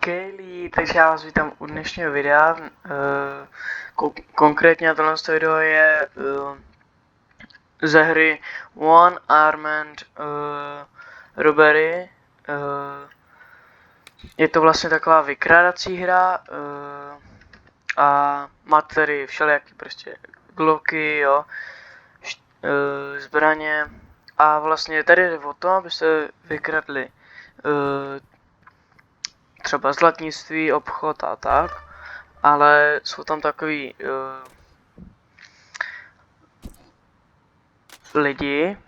Kaylee, takže já vás vítám u dnešního videa. Konkrétně tohle video je ze hry One Armed Robbery. Je to vlastně taková vykrádací hra a máte tady všelijaký prostě gloky, jo, zbraně a vlastně tady jde o to, abyste vykradli třeba zlatnictví, obchod a tak, ale jsou tam takový lidi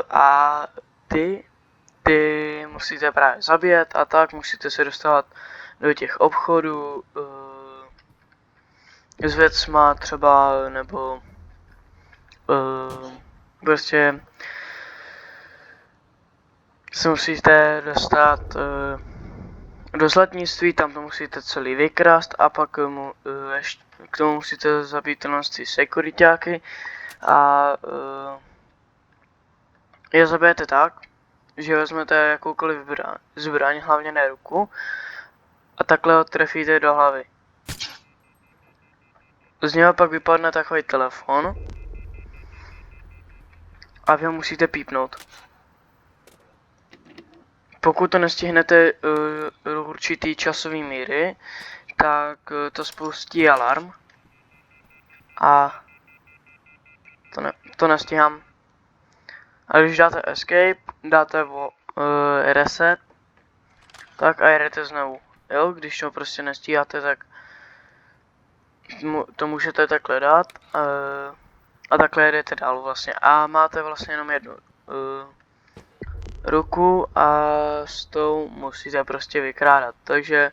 a ty musíte právě zabíjet a tak, musíte se dostávat do těch obchodů s věcma třeba, nebo prostě se musíte dostat do zlatnictví, tam to musíte celý vykrást a pak k tomu musíte zabít ty sekuritáky a je zabijete tak, že vezmete jakoukoliv zbraň, hlavně na ruku, a takhle ho trefíte do hlavy. Z něho pak vypadne takový telefon a vy ho musíte pípnout. Pokud to nestihnete určitý časový míry, tak to spustí alarm a to nestíhám. A když dáte escape, dáte reset, tak a jedete znovu. Jo, když to prostě nestíháte, tak to můžete takhle dát a takhle jedete dál vlastně. A máte vlastně jenom jednu ruku a s tou musíte prostě vykrádat. Takže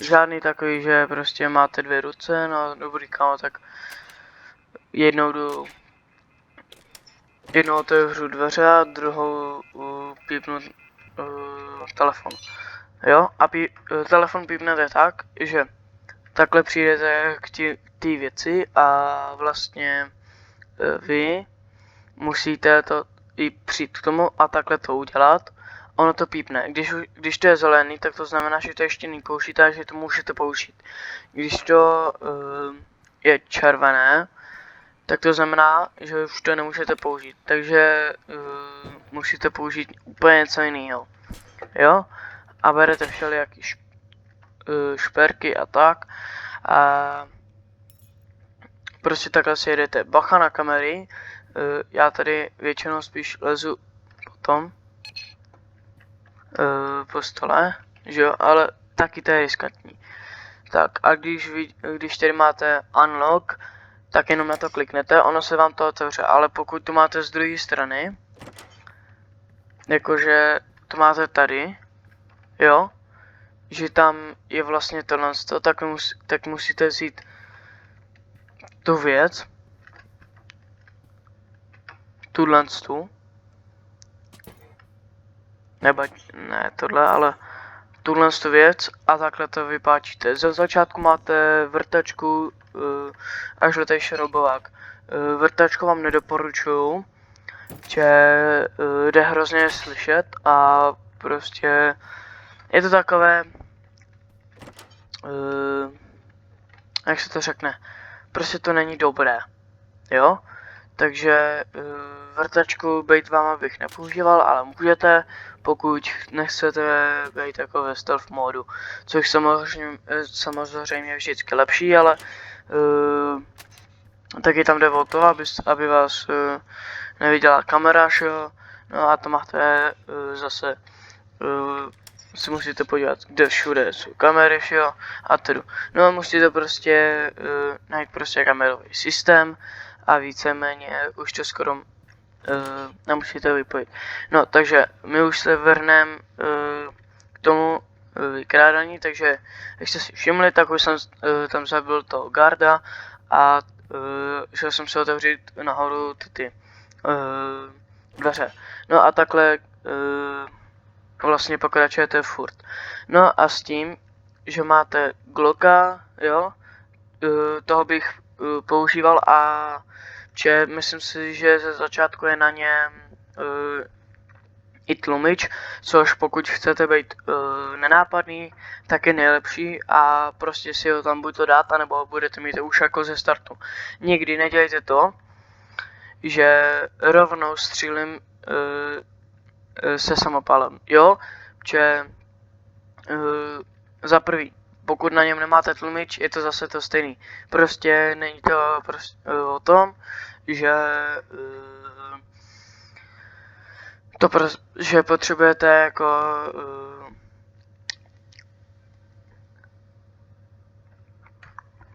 žádný takový, že prostě máte dvě ruce, no dobrý kámo, tak jednou otevřu dveře a druhou pípnu telefon. Jo, a telefon pípnete tak, že takhle přijdete k té věci a vlastně vy musíte to i přijít k tomu a takhle to udělat. Ono to pípne. Když to je zelený, tak to znamená, že to ještě nepoužijete a že to můžete použít. Když to je červené, tak to znamená, že už to nemůžete použít. Takže musíte použít úplně něco jiného. Jo? A berete všelijaký šperky a tak. A prostě takhle si jedete. Bacha na kamery. Já tady většinou spíš lezu potom po stole, že jo, ale taky to je riskantní. Tak a když tady máte unlock, tak jenom na to kliknete, ono se vám to otevře, ale pokud to máte z druhé strany, jakože to máte tady, jo, že tam je vlastně tohle, tak musíte vzít tu věc, tu, nebo ne tohle, ale tuhle věc a takhle to vypáčíte. Ze začátku máte vrtačku až do té šroubovák. Vrtačku vám nedoporučuju, že jde hrozně slyšet a prostě je to takové, jak se to řekne, prostě to není dobré, jo? Takže vrtačku bejt váma bych nepoužíval, ale můžete, pokud nechcete být jako ve stealth módu, což samozřejmě vždycky lepší, ale taky tam jde o to, aby vás neviděla kamera, jo? No a to máte zase si musíte podívat, kde všude jsou kamery, jo, a tedy. No a musíte prostě najít prostě kamerový systém a víceméně už to skoro nemusíte vypojit. No, takže my už se vrhneme k tomu vykrádání, takže jak jste si všimli, tak už jsem tam zabil toho garda a šel jsem se otevřít nahoru ty dveře. No a takhle vlastně pokračujete furt. No a s tím, že máte Glocka, jo, toho bych používal a myslím si, že ze začátku je na něm i tlumič, což pokud chcete být nenápadný, tak je nejlepší a prostě si ho tam buď to dát, anebo budete mít už jako ze startu. Nikdy nedělejte to, že rovnou střílím se samopalem, jo, že za prvý, pokud na něm nemáte tlumič, je to zase to stejný. Prostě není to o tom, že že potřebujete jako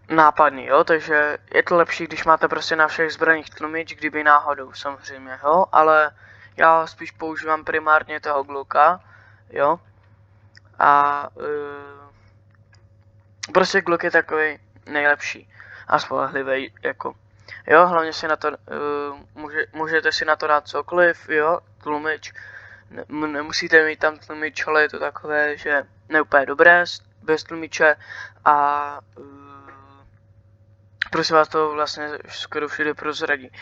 nápadný, jo, takže je to lepší, když máte prostě na všech zbraních tlumič, kdyby náhodou, samozřejmě, jo, ale já spíš používám primárně toho Glocka, jo, a prostě Glock je takový nejlepší a spolehlivý, jako, jo, hlavně si na to, můžete si na to dát cokoliv, jo, tlumič, nemusíte mít tam tlumič, ale je to takové, že neúplně dobré, bez tlumiče a prostě vás to vlastně skoro všude prozradí.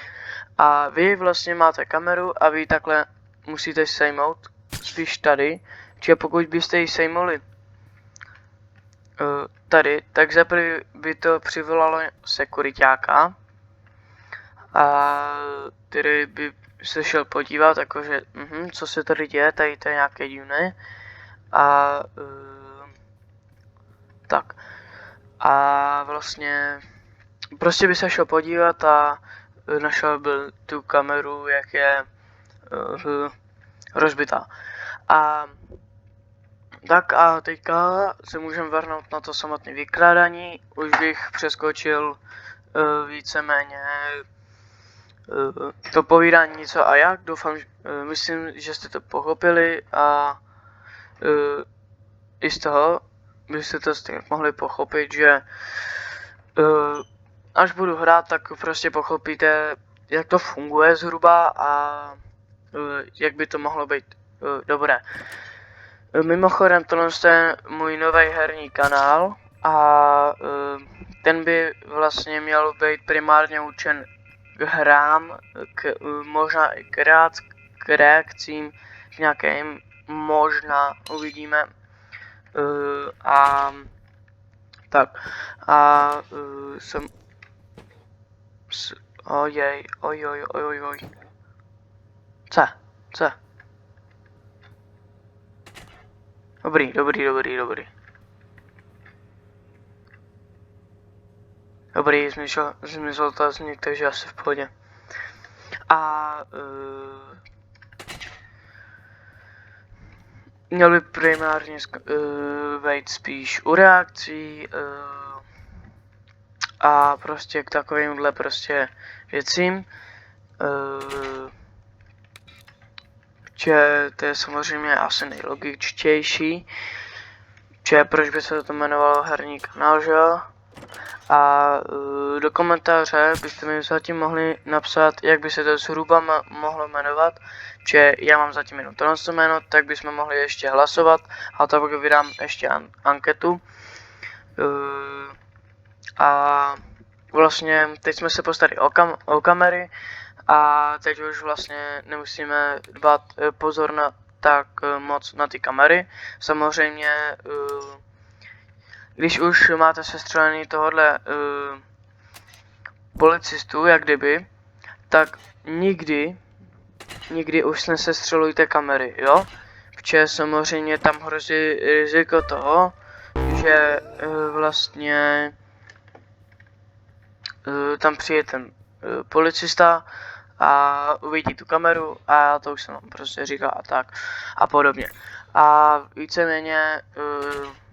A vy vlastně máte kameru a vy takhle musíte sejmout, spíš tady, čiže pokud byste ji sejmuli tady, tak zaprvé by to přivolalo sekuritáka, a který by se šel podívat, jakože, co se tady děje, tady to je nějaké divné, a tak. A vlastně prostě by se šel podívat a našel by tu kameru, jak je rozbitá. A tak a teďka se můžeme vrhnout na to samotné vykládání. Už bych přeskočil víceméně to povídání co a jak. Doufám, myslím, že jste to pochopili a i z toho byste to mohli pochopit, že až budu hrát, tak prostě pochopíte, jak to funguje zhruba a jak by to mohlo být dobré. Mimochodem, tohle je můj nový herní kanál a ten by vlastně měl být primárně určen k hrám, možná i k reakcím, k nějakým, možná uvidíme. A tak, a jsem ojej. Co? Dobrý. Dobrý, zmizel otazník, takže asi v pohodě. A měl by primárně být spíš u reakcí a prostě k takovýmhle prostě věcím. Že to je samozřejmě asi nejlogičtější, že proč by se to jmenovalo herní kanál, že jo? A do komentáře byste mi zatím mohli napsat, jak by se to zhruba mohlo jmenovat, že já mám zatím jenom tohle jméno, tak bychom mohli ještě hlasovat a to pak vydám ještě anketu. A vlastně teď jsme se postarali o kamery a teď už vlastně nemusíme dbát pozor na tak moc na ty kamery. Samozřejmě, když už máte sestřelený tohodle policistů, jak kdyby, tak nikdy už nesestřelujte kamery, jo? Protože samozřejmě tam hrozí riziko toho, že vlastně tam přijde ten policista a uvidí tu kameru a to už jsem vám prostě říkal a tak a podobně. A víceméně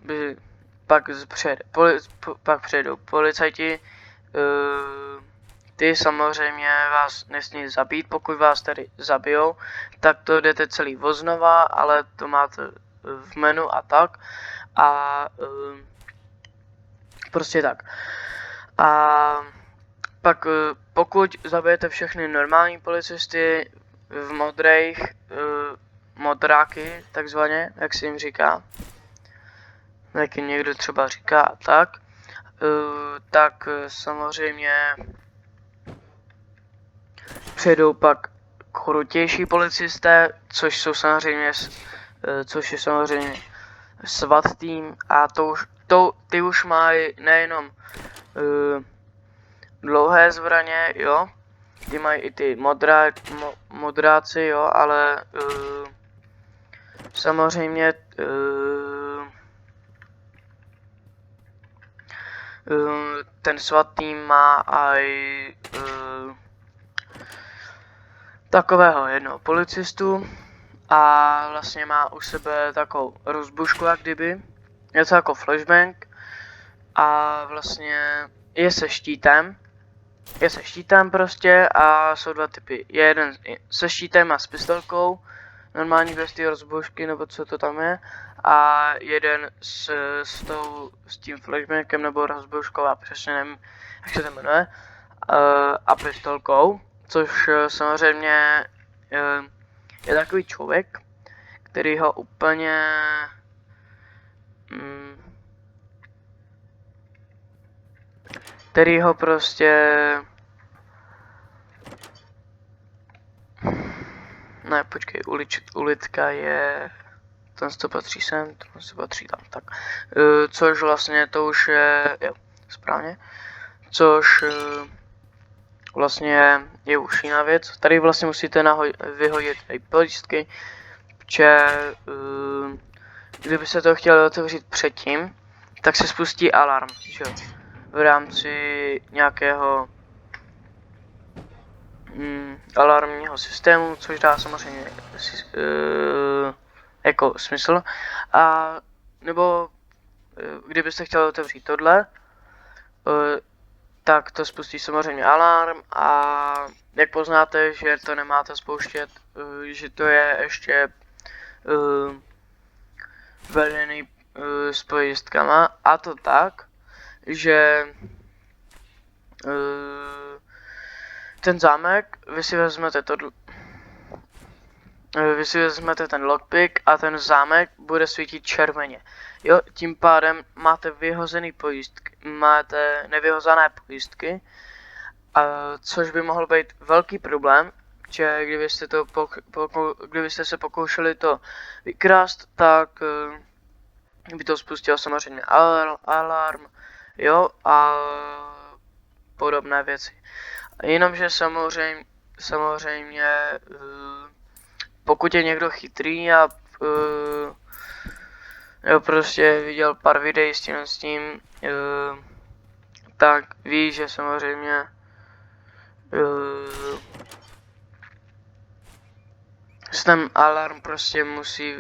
by pak přijedou policajti, ty samozřejmě vás nesmí zabít, pokud vás tady zabijou, tak to jdete celý voznova, ale to máte v menu a tak a prostě tak. A pak pokud zabijete všechny normální policisty v modrých, modráky takzvaně, jak se jim říká, jak jim někdo třeba říká a tak, tak samozřejmě přijedou pak krutější policisté, což je samozřejmě SWAT tým, a ty už mají nejenom dlouhé zbraně, jo, ty mají i ty modráci, jo, ale samozřejmě ten SWAT tým má i takového jednoho policistu a vlastně má u sebe takovou rozbušku, jak kdyby, něco jako flashbang, a vlastně je se štítem prostě, a jsou dva typy. Je jeden se štítem a s pistolkou, normální bez té rozbušky, nebo co to tam je, a jeden s tím flashbangem nebo rozbuškou, a přesně nevím, jak se to jmenuje, a pistolkou, což samozřejmě je takový člověk, který ho úplně který ho prostě ne, počkej, ulička je, ten to patří sem, ten to patří tam, tak. Což vlastně to už je, jo, správně, což vlastně je už jiná věc. Tady vlastně musíte vyhodit i pojistky, protože kdyby se to chtělo otevřít předtím, tak se spustí alarm, že jo, v rámci nějakého alarmního systému, což dá samozřejmě jako smysl. A nebo kdybyste chtěli otevřít tohle, tak to spustí samozřejmě alarm, a jak poznáte, že to nemáte spouštět, že to je ještě vedený s pojistkama, a to tak, že ten zámek, vy si vezmete ten lockpick a ten zámek bude svítit červeně. Jo, tím pádem máte nevyhozené pojistky, což by mohl být velký problém, že kdybyste se pokoušeli to vykrást, tak by to spustilo samozřejmě alarm, jo, a podobné věci. Jenomže samozřejmě pokud je někdo chytrý a prostě viděl pár videí s tím, tak ví, že samozřejmě ten alarm prostě musí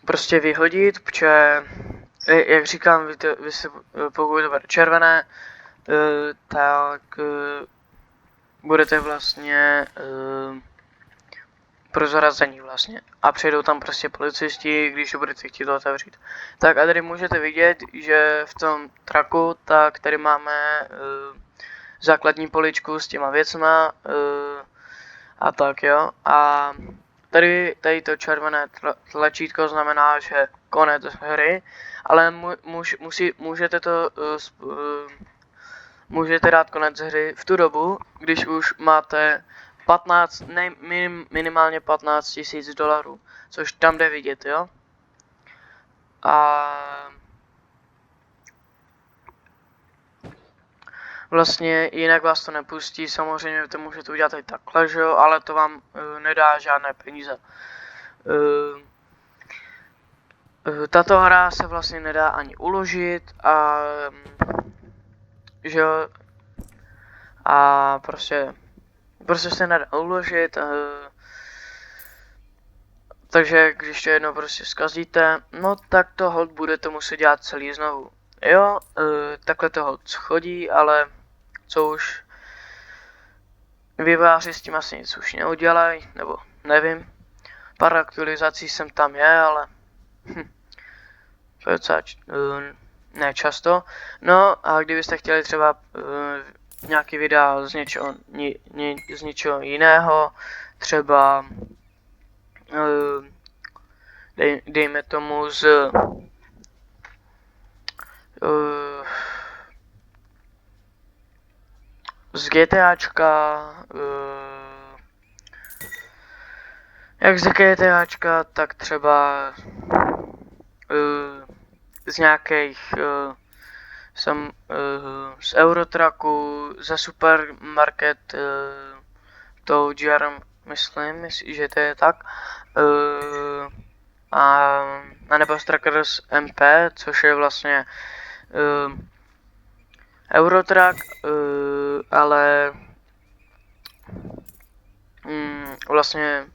prostě vyhodit, protože jak říkám, pokud to bude červené, tak budete vlastně prozrazení vlastně, a přijdou tam prostě policisti, když budete chtít to otevřít. Tak a tady můžete vidět, že v tom traku, tak tady máme základní poličku s těma věcma a tak, jo, a tady to červené tlačítko znamená, že konec hry, ale můžete dát konec hry v tu dobu, když už máte minimálně 15 000 dolarů, což tam jde vidět, jo. A vlastně jinak vás to nepustí, samozřejmě to můžete udělat i takhle, že jo, ale to vám nedá žádné peníze. Tato hra se vlastně nedá ani uložit, a že jo, a prostě se nedá uložit, takže když to jednou prostě zkazíte, no tak to hold budete muset dělat celý znovu. Jo, takhle to hold chodí, ale co už, vývojáři s tím asi nic už neudělají, nebo nevím. Pár aktualizací jsem tam je, ale to je docela ne často. No a kdybyste chtěli třeba nějaký videa z něčeho jiného, třeba dejme tomu z GTAčka, jak z GTAčka, tak třeba z nějakých z Eurotraku, ze Supermarket, to GRM, myslím, že to je tak, a nebo z Trackers MP, což je vlastně Eurotrack, ale vlastně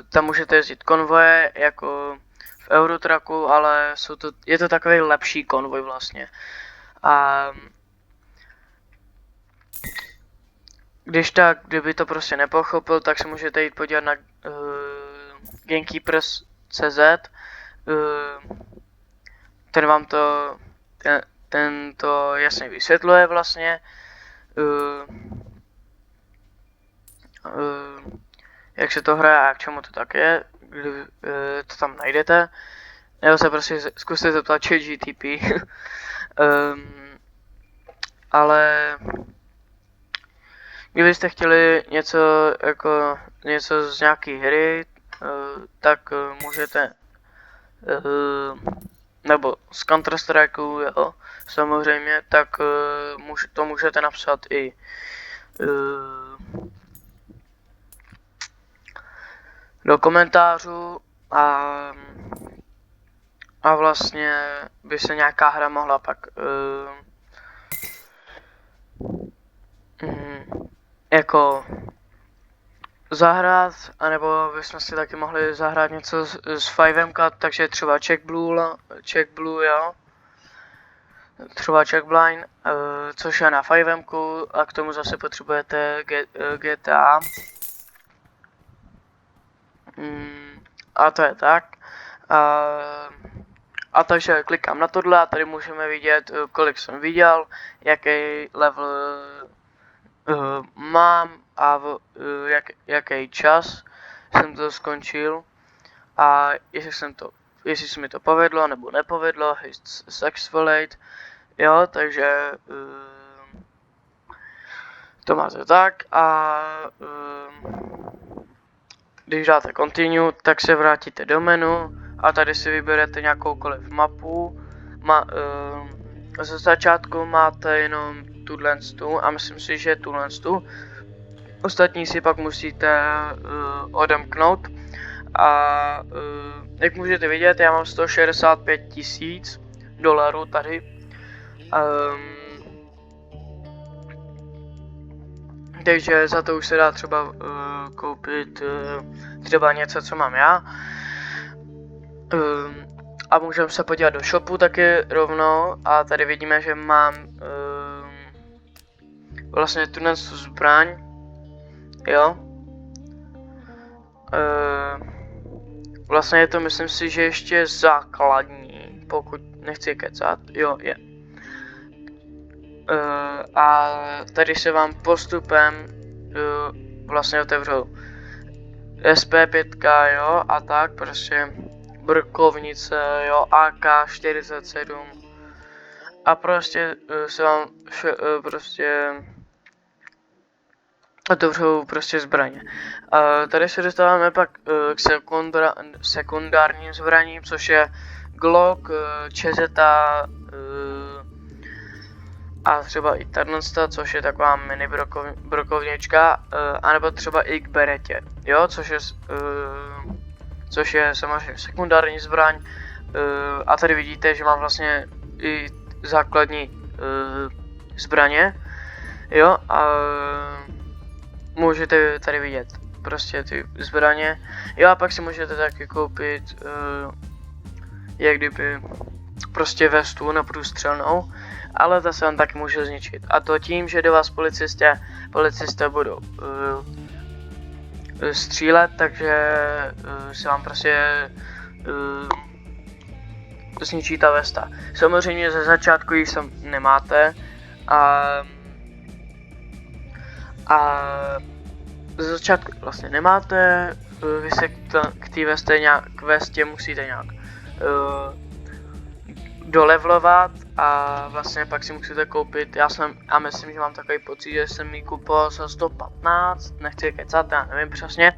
tam můžete jezdit konvoje jako v Eurotracku, ale je to takový lepší konvoj vlastně. A kdyby to prostě nepochopil, tak se můžete jít podívat na Gamekeepers.cz, ten vám ten to jasně vysvětluje vlastně, jak se to hraje a k čemu to tak je, to tam najdete. Nebo se prostě zkuste zeptat ChatGPT. Ale kdybyste chtěli něco z nějaký hry, tak můžete, nebo z Counter Strikeu, jo, samozřejmě, tak to můžete napsat i do komentářů a vlastně by se nějaká hra mohla pak jako zahrát, anebo bychom si taky mohli zahrát něco z 5M, takže třeba Check Blue, jo. Třeba Checkblind, což je na 5M, a k tomu zase potřebujete GTA. A to je tak. A takže klikám na tohle a tady můžeme vidět, kolik jsem viděl, jaký level mám a jaký čas jsem to skončil a jestli se mi to povedlo nebo nepovedlo, successfully, jo, takže to máte tak a když dáte continue, tak se vrátíte do menu a tady si vyberete nějakoukoliv mapu. Ze začátku máte jenom tuhle a myslím si, že tuhle. Ostatní si pak musíte odemknout a jak můžete vidět, já mám 165 000 dolarů tady. Takže za to už se dá třeba koupit třeba něco, co mám já. A můžeme se podívat do shopu taky rovnou a tady vidíme, že mám vlastně tu zbraň, jo. Vlastně je to, myslím si, že ještě základní, pokud nechci kecat, jo, je. A tady se vám postupem vlastně otevřou SP5, jo, a tak prostě brkovnice, jo, AK-47 a prostě se vám otevřou prostě zbraně. Tady se dostáváme pak k sekundárním zbraním, což je Glock, Čezeta, a třeba i tato, což je taková mini brokovnička, anebo třeba i k beretě, jo, což je samozřejmě sekundární zbraň, a tady vidíte, že mám vlastně i základní zbraně, jo, a můžete tady vidět prostě ty zbraně, jo, a pak si můžete taky koupit jak kdyby prostě vestu neprůstřelnou, ale ta se vám taky může zničit. A to tím, že do vás policisté budou střílet, takže se vám prostě zničí ta vesta. Samozřejmě ze začátku ji sem nemáte a ze začátku vlastně nemáte, vy se k té vestě musíte nějak dolevlovat A vlastně pak si musíte koupit, já myslím, že mám takový pocit, že jsem ji kupoval za 115, nechci kecat, já nevím přesně.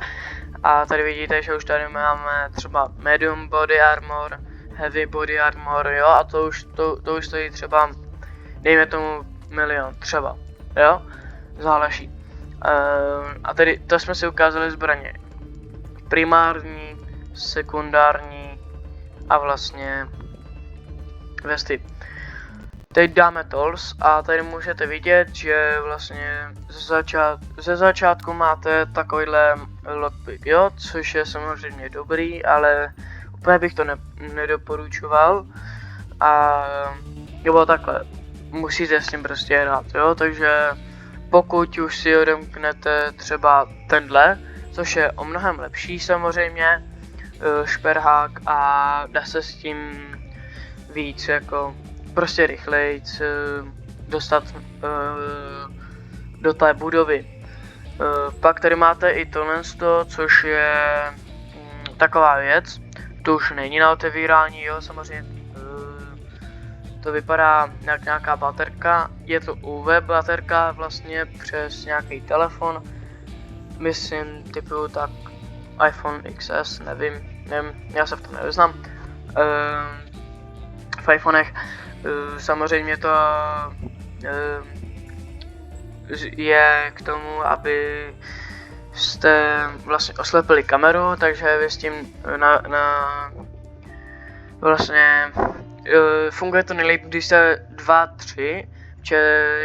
A tady vidíte, že už tady máme třeba medium body armor, heavy body armor, jo, a to už stojí třeba, dejme tomu 1 milion třeba, jo, záleží. A tady to jsme si ukázali zbraně primární, sekundární a vlastně vesty. Teď dáme tools a tady můžete vidět, že vlastně ze začátku máte takovýhle lockpick, jo, což je samozřejmě dobrý, ale úplně bych to nedoporučoval. A nebo takhle, musíte s tím prostě hrát, jo, takže pokud už si odemknete třeba tenhle, což je o mnohem lepší samozřejmě, šperhák a dá se s tím víc jako prostě rychlejc dostat do té budovy. Pak tady máte i tohle, což je taková věc, to už není na otevírání, jo, samozřejmě to vypadá jak nějaká baterka, je to UV baterka vlastně přes nějaký telefon, myslím typu tak iPhone XS, nevím, já se v tom nevyznám. V iPhonech samozřejmě to je k tomu, aby jste vlastně oslepili kameru, takže vy s tím vlastně funguje to nejlépe, když jste 2, 3, že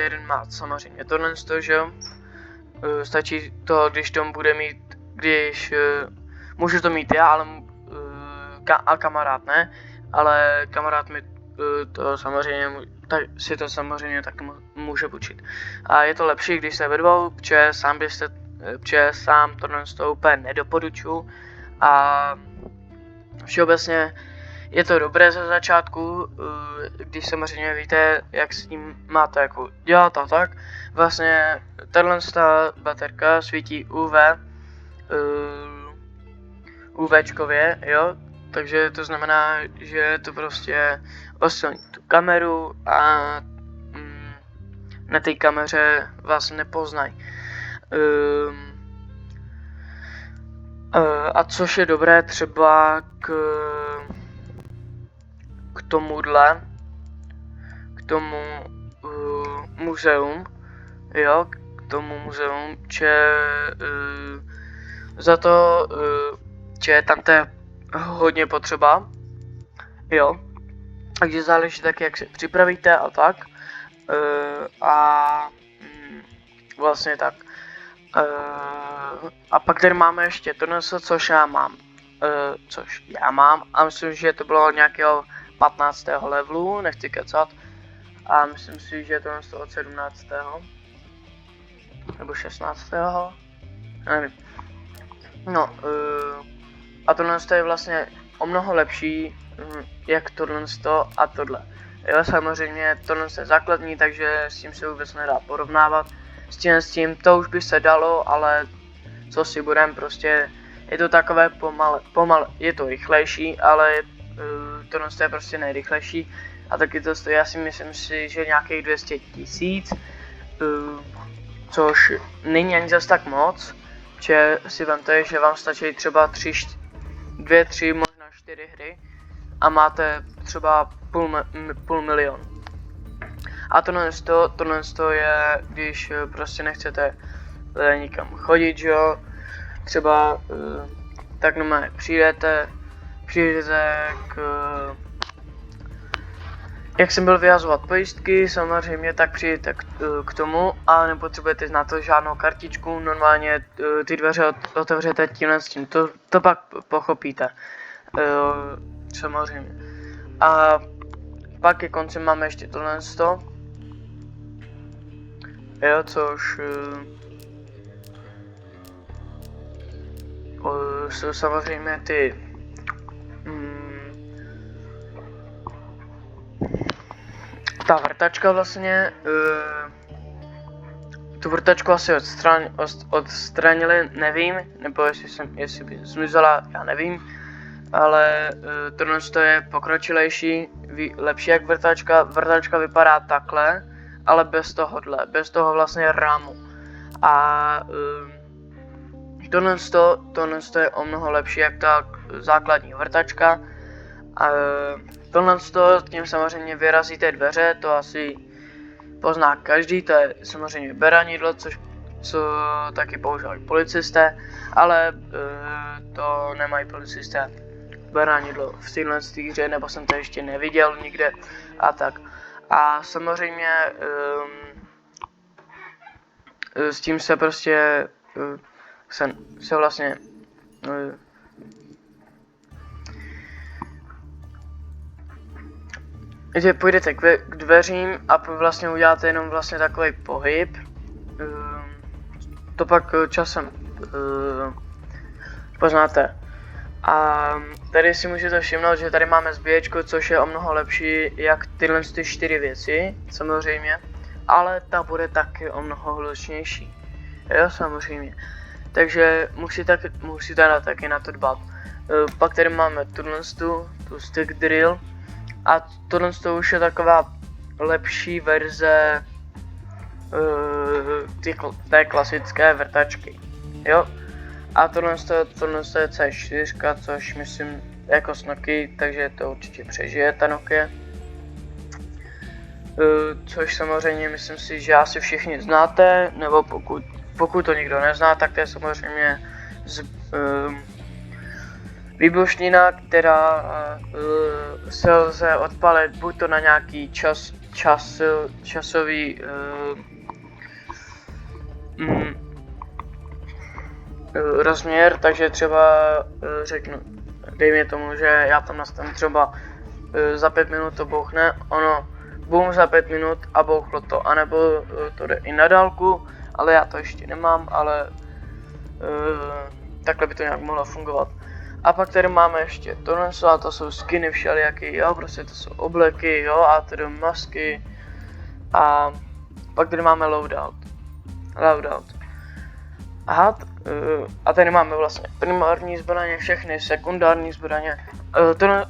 jeden má samozřejmě tohle, že jo. Stačí to, když to bude mít, můžu to mít já, ale a kamarád ne, ale kamarád mi to samozřejmě, si to samozřejmě taky může půjčit. A je to lepší, když jste ve dvou, protože sám tohle úplně nedoporučuji a všeobecně je to dobré ze začátku, když samozřejmě víte, jak s tím máte jako dělat a tak. Vlastně tahle baterka svítí UVčkově, jo, takže to znamená, že to prostě osvětlí tu kameru a na té kameře vás nepoznají. A což je dobré třeba k tomu muzeum, jo, k tomu muzeum, že za to, že tam to je hodně potřeba, jo, takže záleží taky, jak se připravíte a tak, a vlastně tak. A pak tady máme ještě to, což já mám, a myslím, že to bylo nějakého 15. levelu, nechci kecat, a myslím si, že to je od 17. nebo 16. nevím. No, a tohle je vlastně o mnoho lepší, jak tohle a tohle. Jo, samozřejmě tohle je základní, takže s tím se vůbec nedá porovnávat. S tím to už by se dalo, ale co si budem, prostě je to takové pomal, je to rychlejší, ale tohle je prostě nejrychlejší. A taky to stojí, já si myslím si, že nějakých 200 000, což není ani zas tak moc, že si vemte, že vám stačí třeba 2, 3, možná 4 hry a máte třeba půl milion. A tohle je, když prostě nechcete nikam chodit, že jo, třeba tak normálně přijdete jak jsem byl vyhazovat pojistky, samozřejmě, tak přijdete k tomu a nepotřebujete na to žádnou kartičku, normálně ty dveře otevřete tímhle s tím, to pak pochopíte, samozřejmě. A pak ke konci máme ještě tohle, jo, což jsou samozřejmě ty ta vrtačka vlastně, tu vrtačku asi odstranili, nevím, nebo jestli by zmizela, já nevím. ale tohle je pokročilejší, lepší jak vrtačka. Vrtačka vypadá takhle, ale bez toho vlastně rámu. A tohle je o mnoho lepší jak ta základní vrtačka. A tohle tím samozřejmě vyrazíte dveře, to asi pozná každý, to je samozřejmě beranidlo, co taky používají policisté, ale to nemají policisté beranidlo v téhle hře, nebo jsem to ještě neviděl nikde a tak. A samozřejmě s tím se prostě se vlastně že půjdete k dveřím a vlastně uděláte jenom vlastně takový pohyb. To pak časem poznáte. A tady si můžete všimnout, že tady máme zbíječku, což je o mnoho lepší jak tyhle 4 věci, samozřejmě. Ale ta bude taky o mnoho hlučnější. Jo, samozřejmě. Takže musíte taky na to dbát. Pak tady máme tu stick drill. A tohle už je taková lepší verze té klasické vrtačky, jo. A tohle je C4, což myslím jako s Nokia, takže to určitě přežije ta Nokia. Což samozřejmě myslím si, že asi všichni znáte, nebo pokud to nikdo nezná, tak to je samozřejmě výbušnina, která se lze odpalit buď to na nějaký časový rozměr, takže třeba řeknu, dejme tomu, že já tam nastavím třeba za 5 minut to bouchne, ono boom za 5 minut a bouchlo to, anebo to jde i na dálku, ale já to ještě nemám, ale takhle by to nějak mohlo fungovat. A pak tady máme ještě tohle, a to jsou skiny všelijaký, jo, prostě to jsou obleky, jo, a tady masky. A pak tady máme loadout. Aha, a tady máme vlastně primární zbraně, všechny sekundární zbraně. Tohle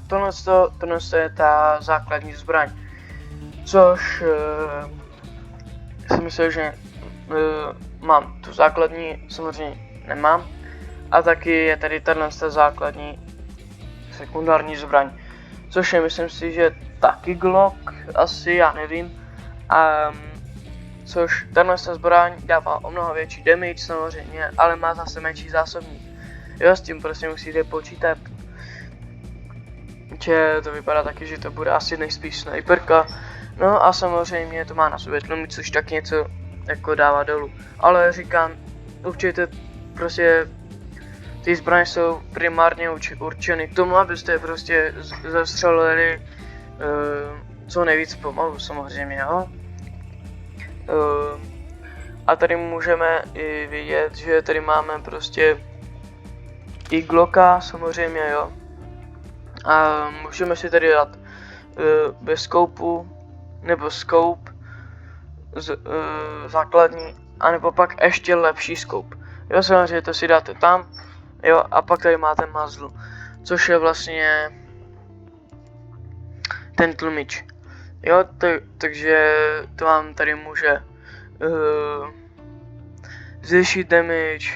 je ta základní zbraň. Což si myslím, že mám tu základní, samozřejmě nemám. A taky je tady tato základní sekundární zbraň, což je, myslím si, že taky Glock, asi, já nevím. Což tato zbraň dává o mnoho větší damage samozřejmě, ale má zase menší zásobník. Jo, s tím prostě musíte počítat. Že to vypadá taky, že to bude asi nejspíš sniperka. No a samozřejmě to má na sobě tlumit, což taky něco jako dává dolů. Ale říkám, určitě prostě ty zbraně jsou primárně určeny k tomu, abyste prostě zastřelili co nejvíc pomalu, samozřejmě, jo. A tady můžeme i vidět, že tady máme prostě i Glocka, samozřejmě, jo. A můžeme si tady dát bez skoupu, nebo scope základní, anebo pak ještě lepší scope. Jo, samozřejmě to si dáte tam. Jo, a pak tady máte muzzle, což je vlastně ten tlumič. Jo, takže to vám tady může zvýšit damage,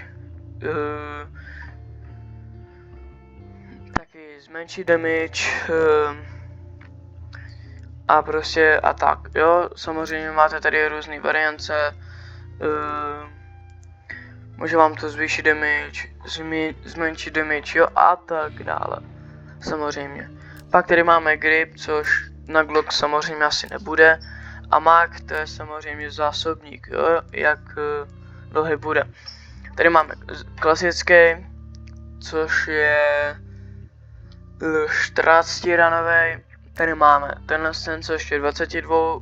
taky zmenšit damage a prostě a tak. Jo, samozřejmě máte tady různé variance. Může vám to zvýšit damage, zmenšit damage, jo, a tak dále. Samozřejmě. Pak tady máme grip, což na Glock samozřejmě asi nebude. A mag, to je samozřejmě zásobník, jo, jak dlouhý bude. Tady máme klasický, což je 14 ranový. Tady máme tenhle ten, což je 22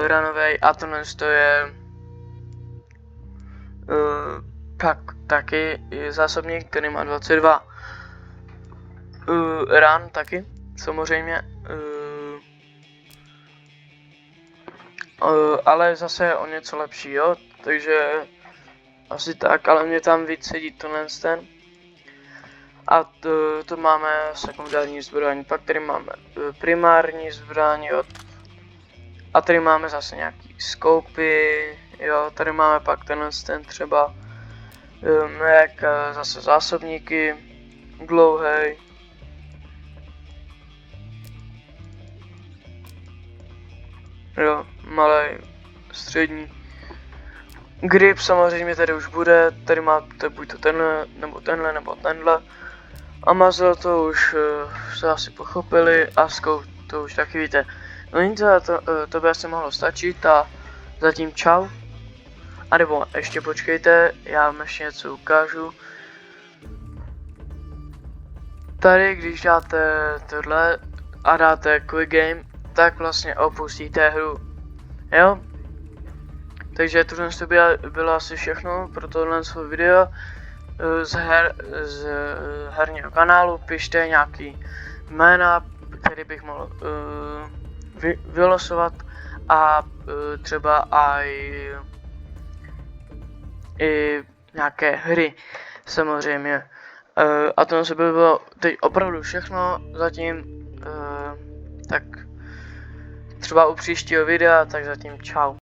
ranový, a tenhle to je taky je zásobník, který má 22 ran taky, samozřejmě. Ale zase o něco lepší, jo, takže asi tak, ale mě tam víc sedí tenhle ten. A to máme sekundární zbraň, pak tady máme primární zbraň, jo. A tady máme zase nějaký skoupy, jo, tady máme pak ten třeba jak zase zásobníky, dlouhej. Jo, malej, střední. Grip samozřejmě tady už bude, tady máte buď to tenhle, nebo tenhle. A muzzle to už se asi pochopili a scope to už taky víte. No nic, to by asi mohlo stačit a zatím čau. A nebo ještě počkejte, já vám ještě něco ukážu. Tady, když dáte tohle a dáte quick game, tak vlastně opustíte hru. Jo? Takže tohle to bylo asi všechno pro tohle video z herního kanálu. Pište nějaký jména, který bych mohl vylosovat a třeba i nějaké hry samozřejmě. A to by bylo teď opravdu všechno zatím, tak třeba u příštího videa, tak zatím čau.